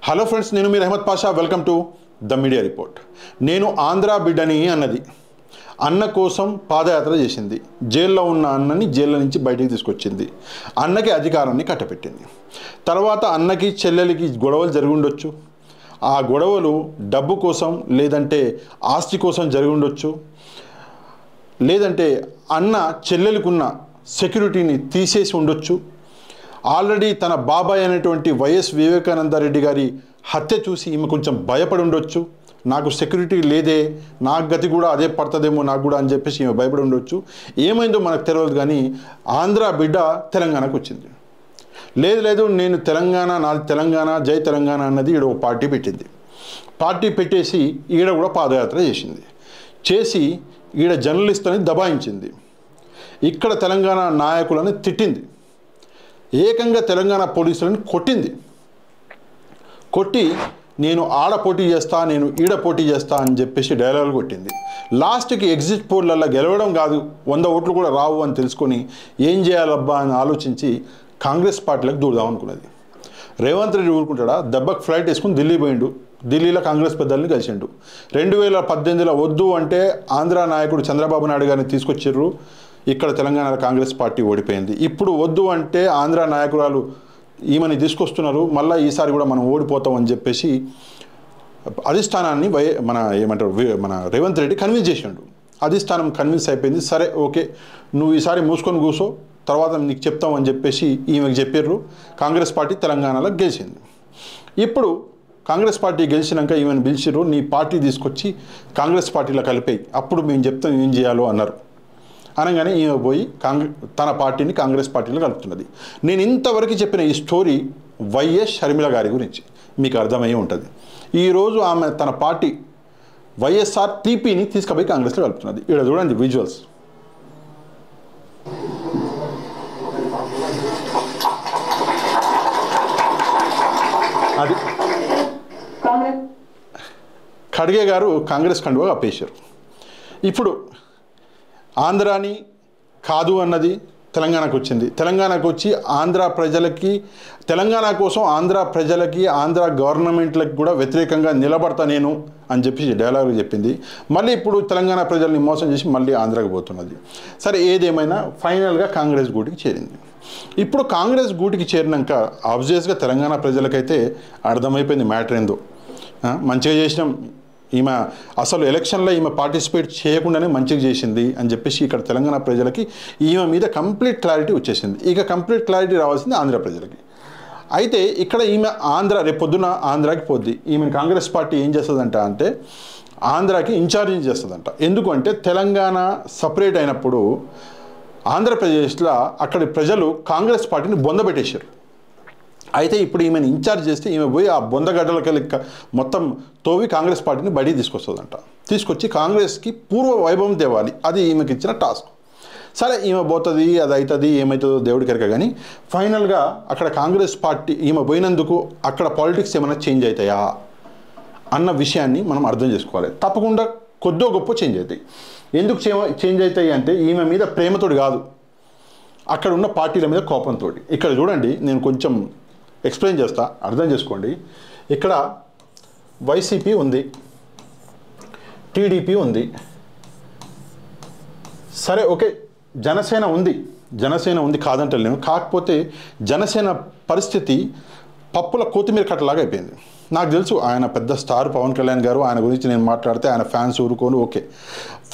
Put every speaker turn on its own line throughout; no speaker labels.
Hello friends, నేను మీ Ahmed Pasha. Welcome to the media report. నేను ఆంధ్ర బిడ్డని అన్నది అన్న కోసం పాదయాత్ర చేసింది. జైల్లో ఉన్న అన్నని జైల్లో నుంచి బయటికి తీసుకొచ్చింది. అన్నకి అధికారాన్ని కట్టపెట్టింది. తర్వాత అన్నకి చెల్లెలికి గొడవలు జరిగి ఉండొచ్చు. ఆ గొడవలు డబ్బు కోసం, లేదంటే ఆస్తి కోసం జరిగి ఉండొచ్చు. లేదంటే అన్న చెల్లెలికున్న సెక్యూరిటీని తీసేసి ఉండొచ్చు. ఆల్రెడీ తన బాబాయ్ అనేటువంటి వైఎస్ వివేకానందరెడ్డి గారి హత్య చూసి ఈమె కొంచెం భయపడి ఉండొచ్చు. నాకు సెక్యూరిటీ లేదే, నాకు గతి కూడా అదే పడుతుందేమో నాకు కూడా అని చెప్పేసి ఈమె భయపడి ఉండొచ్చు. ఏమైందో మనకు తెలియదు. కానీ ఆంధ్ర బిడ్డ తెలంగాణకు వచ్చింది. లేదు నేను తెలంగాణ, నాది తెలంగాణ, జై తెలంగాణ అన్నది ఈడ ఒక పార్టీ పెట్టింది. పార్టీ పెట్టేసి ఈడ కూడా పాదయాత్ర చేసి ఈడ జర్నలిస్టులని దబాయించింది. ఇక్కడ తెలంగాణ నాయకులను తిట్టింది. ఏకంగా తెలంగాణ పోలీసులను కొట్టి నేను ఆడ పోటీ చేస్తా, నేను ఈడ పోటీ చేస్తా అని చెప్పేసి డైలాగులు కొట్టింది. లాస్ట్కి ఎగ్జిట్ పోల్లలో గెలవడం కాదు, 100 ఓట్లు కూడా రావు అని తెలుసుకొని ఏం చేయాలబ్బా అని ఆలోచించి కాంగ్రెస్ పార్టీలకు దూరదాం అనుకున్నది. రేవంత్ రెడ్డి ఊరుకుంటాడా? దెబ్బకు ఫ్లైట్ వేసుకుని ఢిల్లీ పోయిండు. ఢిల్లీలో కాంగ్రెస్ పెద్దల్ని కలిసిండు. 2018లో వద్దు అంటే ఆంధ్ర నాయకుడు చంద్రబాబు నాయుడు గారిని తీసుకొచ్చిర్రు. ఇక్కడ తెలంగాణలో కాంగ్రెస్ పార్టీ ఓడిపోయింది. ఇప్పుడు వద్దు అంటే ఆంధ్ర నాయకురాలు ఈమెని తీసుకొస్తున్నారు. మళ్ళీ ఈసారి కూడా మనం ఓడిపోతాం అని చెప్పేసి అధిష్టానాన్ని మన రేవంత్ రెడ్డి కన్విన్స్ చేసిండు. అధిష్టానం కన్విన్స్ అయిపోయింది. సరే ఓకే, నువ్వు ఈసారి మూసుకొని కూర్చో, తర్వాత నీకు చెప్తామని చెప్పేసి ఈమెకు చెప్పారు. కాంగ్రెస్ పార్టీ తెలంగాణలో గెలిచింది. ఇప్పుడు కాంగ్రెస్ పార్టీ గెలిచినాక ఈమెను పిలిచిర్రు, నీ పార్టీ తీసుకొచ్చి కాంగ్రెస్ పార్టీలో కలిపాయి, అప్పుడు మేము చెప్తాం ఏం చేయాలో అన్నారు. అనగానే ఈమె పోయి తన పార్టీని కాంగ్రెస్ పార్టీలో కలుపుతున్నది. నేను ఇంతవరకు చెప్పిన ఈ స్టోరీ వైఎస్ షర్మిల గారి గురించి మీకు అర్థమయ్యే ఉంటుంది. ఈరోజు ఆమె తన పార్టీ వైఎస్ఆర్ టీపీని తీసుకుపోయి కాంగ్రెస్లో కలుపుతున్నది. ఇక్కడ చూడండి విజువల్స్. అది ఖడ్గే గారు కాంగ్రెస్ కండువా కప్పేశారు. ఇప్పుడు ఆంధ్రాని కాదు అన్నది తెలంగాణకు వచ్చింది. తెలంగాణకు వచ్చి ఆంధ్ర ప్రజలకి, తెలంగాణ కోసం ఆంధ్ర ప్రజలకి, ఆంధ్ర గవర్నమెంట్లకు కూడా వ్యతిరేకంగా నిలబడతా నేను అని చెప్పి డైలాగ్ చెప్పింది. మళ్ళీ ఇప్పుడు తెలంగాణ ప్రజల్ని మోసం చేసి మళ్ళీ ఆంధ్రాకి పోతున్నది. సరే, ఏదేమైనా ఫైనల్గా కాంగ్రెస్ గూటికి చేరింది. ఇప్పుడు కాంగ్రెస్ గూటికి చేరినాక ఆబ్వియస్గా తెలంగాణ ప్రజలకైతే అర్థమైపోయింది మ్యాటర్ ఏందో. మంచిగా చేసినాం, ఈమె అసలు ఎలక్షన్లో ఈమె పార్టిసిపేట్ చేయకుండానే మంచిగా చేసింది అని చెప్పేసి ఇక్కడ తెలంగాణ ప్రజలకి ఈమె మీద కంప్లీట్ క్లారిటీ వచ్చేసింది. ఇక కంప్లీట్ క్లారిటీ రావాల్సింది ఆంధ్ర ప్రజలకి. అయితే ఇక్కడ ఈమె రేపు పొద్దున ఆంధ్రాకి పోద్ది. ఈమె కాంగ్రెస్ పార్టీ ఏం చేస్తుందంట అంటే ఆంధ్రాకి ఇన్ఛార్జ్ చేస్తుందంట. ఎందుకంటే తెలంగాణ సపరేట్ అయినప్పుడు ఆంధ్రప్రదేశ్లో అక్కడి ప్రజలు కాంగ్రెస్ పార్టీని బొందబెట్టేశారు. అయితే ఇప్పుడు ఈమెను ఇన్ఛార్జ్ చేస్తే ఈమె పోయి ఆ బొందగడ్డలకి మొత్తం తోవి కాంగ్రెస్ పార్టీని బయటికి తీసుకొస్తుందంట. తీసుకొచ్చి కాంగ్రెస్కి పూర్వ వైభవం తేవాలి, అది ఈమెకి ఇచ్చిన టాస్క్. సరే, ఈమె పోతుంది, అది అవుతుంది, ఏమవుతుందో దేవుడికి ఎరక. కానీ ఫైనల్గా అక్కడ కాంగ్రెస్ పార్టీ ఈమె పోయినందుకు అక్కడ పాలిటిక్స్ ఏమైనా చేంజ్ అవుతాయా అన్న విషయాన్ని మనం అర్థం చేసుకోవాలి. తప్పకుండా కొద్దో గొప్ప చేంజ్ అవుతాయి. ఎందుకు చేంజ్ అవుతాయి అంటే ఈమె మీద ప్రేమతోటి కాదు, అక్కడ ఉన్న పార్టీల మీద కోపంతో. ఇక్కడ చూడండి, నేను కొంచెం ఎక్స్ప్లెయిన్ చేస్తా, అర్థం చేసుకోండి. ఇక్కడ వైసీపీ ఉంది, టీడీపీ ఉంది, సరే ఓకే, జనసేన ఉంది కాదంటలేను. కాకపోతే జనసేన పరిస్థితి పప్పుల కొత్తిమీర కట్టలాగా అయిపోయింది. నాకు తెలుసు ఆయన పెద్ద స్టార్ పవన్ కళ్యాణ్ గారు, ఆయన గురించి నేను మాట్లాడితే ఆయన ఫ్యాన్స్ ఊరుకోను. ఓకే,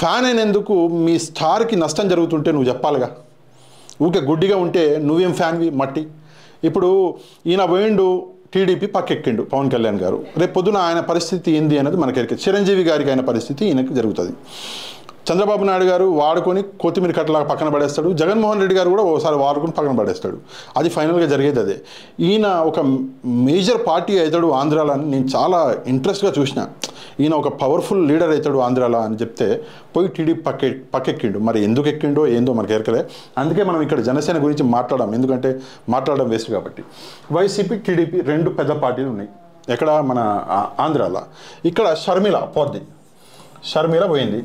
ఫ్యాన్ అయినందుకు మీ స్టార్కి నష్టం జరుగుతుంటే నువ్వు చెప్పాలిగా. ఊకే గుడ్డిగా ఉంటే నువ్వేం ఫ్యాన్వి మట్టి. ఇప్పుడు ఈయన పోయిండు, టీడీపీ పక్కెక్కిండు పవన్ కళ్యాణ్ గారు. రేపు పొద్దున ఆయన పరిస్థితి ఏంది అనేది మనకి చిరంజీవి గారికి ఆయన పరిస్థితి ఈయనకి జరుగుతుంది. చంద్రబాబు నాయుడు గారు వాడుకొని కొత్తిమీర కట్టలాగా పక్కన పడేస్తాడు. జగన్మోహన్ రెడ్డి గారు కూడా ఒకసారి వాడుకొని పక్కన పడేస్తాడు. అది ఫైనల్గా జరిగేది అదే. ఈయన ఒక మేజర్ పార్టీ అవుతాడు ఆంధ్రాలో అని నేను చాలా ఇంట్రెస్ట్గా చూసిన. ఈయన ఒక పవర్ఫుల్ లీడర్ అవుతాడు ఆంధ్రాలో అని చెప్తే పోయి టీడీపీ పక్కెక్కిండు. మరి ఎందుకు ఎక్కిండో ఏందో మనకు ఎరకలే. అందుకే మనం ఇక్కడ జనసేన గురించి మాట్లాడడం, ఎందుకంటే మాట్లాడడం వేస్ట్ కాబట్టి. వైసీపీ, టీడీపీ 2 పెద్ద పార్టీలు ఉన్నాయి ఎక్కడ, మన ఆంధ్రాలో. ఇక్కడ షర్మిల పోద్ది. షర్మిల పోయింది.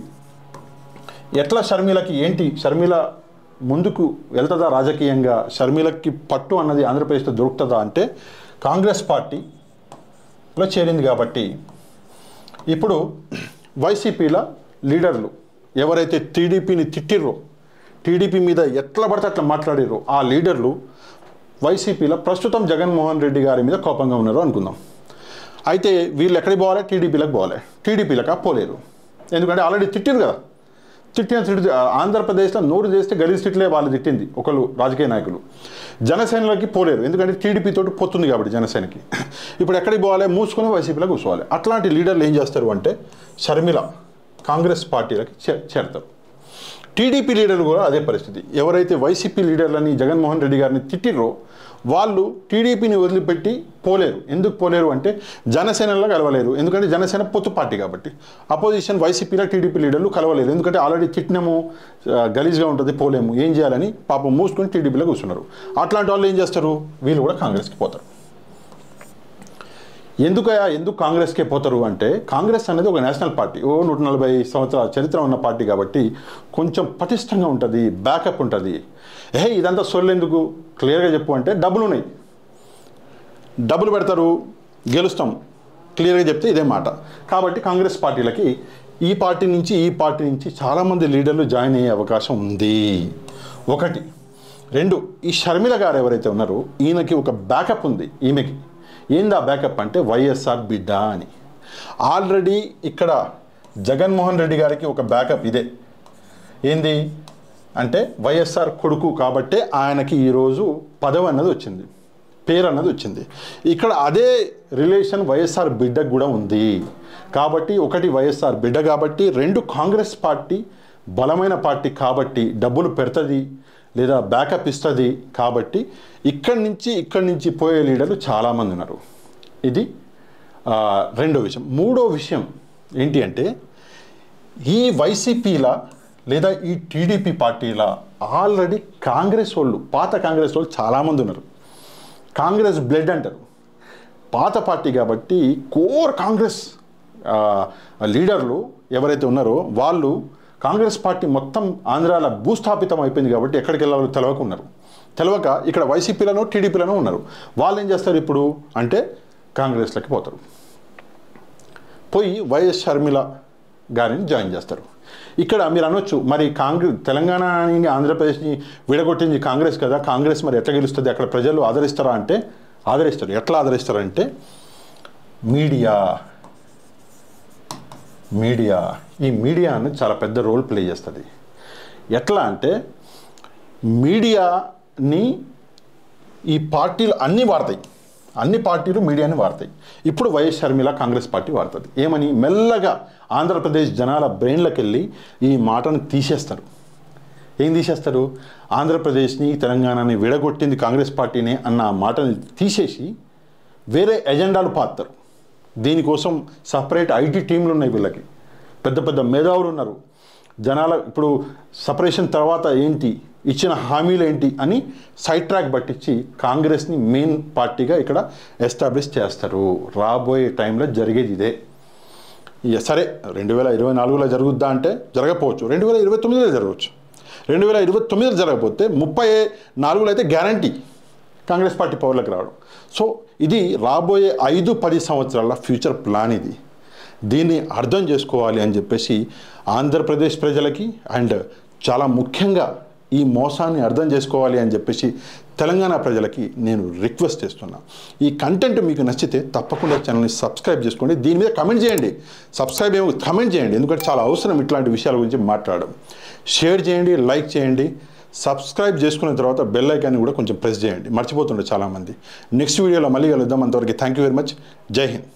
ఎట్లా షర్మిలకి ఏంటి, షర్మిల ముందుకు వెళ్తుందా రాజకీయంగా, షర్మిలకి పట్టు అన్నది ఆంధ్రప్రదేశ్లో దొరుకుతుందా అంటే కాంగ్రెస్ పార్టీ లో చేరింది కాబట్టి ఇప్పుడు వైసీపీల లీడర్లు ఎవరైతే టీడీపీని తిట్టిర్రో, టీడీపీ మీద ఎట్లా పడితే అట్లా మాట్లాడిర్రో ఆ లీడర్లు వైసీపీలో ప్రస్తుతం జగన్మోహన్ రెడ్డి గారి మీద కోపంగా ఉన్నారు అనుకుందాం. అయితే వీళ్ళు ఎక్కడికి పోవాలి? టీడీపీలకు పోవాలి. టీడీపీలకు పోలేరు, ఎందుకంటే ఆల్రెడీ తిట్టిరు కదా. తిట్టి ఆంధ్రప్రదేశ్లో నోరు చేస్తే గలీజ్ తిట్లే వాళ్ళు తిట్టింది ఒకళ్ళు రాజకీయ నాయకులు. జనసేనలోకి పోలేరు, ఎందుకంటే టీడీపీతో పొత్తుంది కాబట్టి జనసేనకి. ఇప్పుడు ఎక్కడికి పోవాలి? మూసుకొని వైసీపీలో కూర్చోవాలి. అట్లాంటి లీడర్లు ఏం చేస్తారు అంటే షర్మిల కాంగ్రెస్ పార్టీలకి చేరతారు. టీడీపీ లీడర్లు కూడా అదే పరిస్థితి. ఎవరైతే వైసీపీ లీడర్లని జగన్మోహన్ రెడ్డి గారిని తిట్టిర్రో వాళ్ళు టీడీపీని వదిలిపెట్టి పోలేరు. ఎందుకు పోలేరు అంటే జనసేనలో కలవలేరు, ఎందుకంటే జనసేన పొత్తు పార్టీ కాబట్టి. అపోజిషన్ వైసీపీలో టీడీపీ లీడర్లు కలవలేరు, ఎందుకంటే ఆల్రెడీ తిట్టినము గలీజ్గా ఉంటుంది, పోలేము, ఏం చేయాలని పాపం మూసుకొని టీడీపీలో కూర్చున్నారు. అట్లాంటి వాళ్ళు ఏం చేస్తారు? వీళ్ళు కూడా కాంగ్రెస్కి పోతారు. ఎందుకు కాంగ్రెస్కే పోతారు అంటే కాంగ్రెస్ అనేది ఒక నేషనల్ పార్టీ, 140 సంవత్సరాల చరిత్ర ఉన్న పార్టీ కాబట్టి కొంచెం పటిష్టంగా ఉంటుంది, బ్యాకప్ ఉంటుంది. ఇదంతా సొల్లెందుకు, క్లియర్గా చెప్పు అంటే డబ్బులు ఉన్నాయి, డబ్బులు పెడతారు, గెలుస్తాం, క్లియర్గా చెప్తే ఇదే మాట. కాబట్టి కాంగ్రెస్ పార్టీలకి ఈ పార్టీ నుంచి చాలామంది లీడర్లు జాయిన్ అయ్యే అవకాశం ఉంది. ఒకటి. రెండు, ఈ షర్మిల గారు ఎవరైతే ఉన్నారో ఈయనకి ఒక బ్యాకప్ ఉంది. ఈమెకి ఏందా బ్యాకప్ అంటే వైఎస్ఆర్ బిడ్డ అని. ఆల్రెడీ ఇక్కడ జగన్మోహన్ రెడ్డి గారికి ఒక బ్యాకప్ ఇదే. ఏంది అంటే వైఎస్ఆర్ కొడుకు కాబట్టే ఆయనకి ఈరోజు పదవి అన్నది వచ్చింది, పేరు అన్నది వచ్చింది. ఇక్కడ అదే రిలేషన్ వైఎస్ఆర్ బిడ్డకు కూడా ఉంది. కాబట్టి ఒకటి వైఎస్ఆర్ బిడ్డ కాబట్టి, రెండు కాంగ్రెస్ పార్టీ బలమైన పార్టీ కాబట్టి డబ్బులు పెడుతుంది లేదా బ్యాకప్ ఇస్తుంది కాబట్టి ఇక్కడి నుంచి పోయే లీడర్లు చాలామంది ఉన్నారు. ఇది రెండో విషయం. మూడో విషయం ఏంటి అంటే ఈ వైసీపీల లేదా ఈ టీడీపీ పార్టీల ఆల్రెడీ కాంగ్రెస్ వాళ్ళు, పాత కాంగ్రెస్ వాళ్ళు చాలామంది ఉన్నారు. కాంగ్రెస్ బ్లడ్ అంటారు, పాత పార్టీ కాబట్టి కోర్ కాంగ్రెస్ లీడర్లు ఎవరైతే ఉన్నారో వాళ్ళు కాంగ్రెస్ పార్టీ మొత్తం ఆంధ్రాలో భూస్థాపితం అయిపోయింది కాబట్టి ఎక్కడికి వెళ్ళాలో తెలవక ఇక్కడ వైసీపీలను టీడీపీలను ఉన్నారు. వాళ్ళు ఏం చేస్తారు ఇప్పుడు అంటే కాంగ్రెస్లోకి పోతారు, పోయి వైఎస్ షర్మిల గారిని జాయిన్ చేస్తారు. ఇక్కడ మీరు అనొచ్చు, మరి తెలంగాణని ఆంధ్రప్రదేశ్ని విడగొట్టింది కాంగ్రెస్ కదా, కాంగ్రెస్ మరి ఎట్లా గెలుస్తుంది, అక్కడ ప్రజలు ఆదరిస్తారా అంటే ఆదరిస్తారు. ఎట్లా ఆదరిస్తారంటే ఈ మీడియా అనేది చాలా పెద్ద రోల్ ప్లే చేస్తుంది. ఎట్లా అంటే మీడియాని ఈ పార్టీలు అన్ని పార్టీలు మీడియాని వాడతాయి. ఇప్పుడు వైఎస్ షర్మిల కాంగ్రెస్ పార్టీ వాడుతుంది. ఏమని? మెల్లగా ఆంధ్రప్రదేశ్ జనాల బ్రెయిన్లోకి వెళ్ళి ఈ మాటను తీసేస్తారు. ఏం తీసేస్తారు? ఆంధ్రప్రదేశ్ని తెలంగాణని విడగొట్టింది కాంగ్రెస్ పార్టీనే అన్న మాటని తీసేసి వేరే ఎజెండాలు పాతారు. దీనికోసం సపరేట్ ఐటీ టీంలు ఉన్నాయి, వీళ్ళకి పెద్ద పెద్ద మేధావులు ఉన్నారు. జనాల ఇప్పుడు సపరేషన్ తర్వాత ఏంటి, ఇచ్చిన హామీలు ఏంటి అని సైడ్ ట్రాక్ పట్టించి కాంగ్రెస్ని మెయిన్ పార్టీగా ఇక్కడ ఎస్టాబ్లిష్ చేస్తారు. రాబోయే టైంలో జరిగేది ఇదే. సరే 2024లో జరుగుద్దా అంటే జరగకపోవచ్చు, 2029లో జరగవచ్చు. 2029లో జరగకపోతే 34లో అయితే గ్యారంటీ కాంగ్రెస్ పార్టీ పవర్లోకి రావడం. సో ఇది రాబోయే 5-10 సంవత్సరాల ఫ్యూచర్ ప్లాన్. దీన్ని అర్థం చేసుకోవాలి అని చెప్పేసి ఆంధ్రప్రదేశ్ ప్రజలకి అండ్ చాలా ముఖ్యంగా ఈ మోసాన్ని అర్థం చేసుకోవాలి అని చెప్పేసి తెలంగాణ ప్రజలకి నేను రిక్వెస్ట్ చేస్తున్నా. ఈ కంటెంట్ మీకు నచ్చితే తప్పకుండా ఛానల్ని సబ్స్క్రైబ్ చేసుకోండి. దీని మీద కమెంట్ చేయండి, కమెంట్ చేయండి, ఎందుకంటే చాలా అవసరం ఇట్లాంటి విషయాల గురించి మాట్లాడడం. షేర్ చేయండి, లైక్ చేయండి, సబ్స్క్రైబ్ చేసుకున్న తర్వాత బెల్ ఐకాన్ని కూడా కొంచెం ప్రెస్ చేయండి, మర్చిపోతుండే చాలామంది. నెక్స్ట్ వీడియోలో మళ్ళీ కలుద్దాం. అంతవరకు థ్యాంక్ యూ వెరీ మచ్. జై హింద్.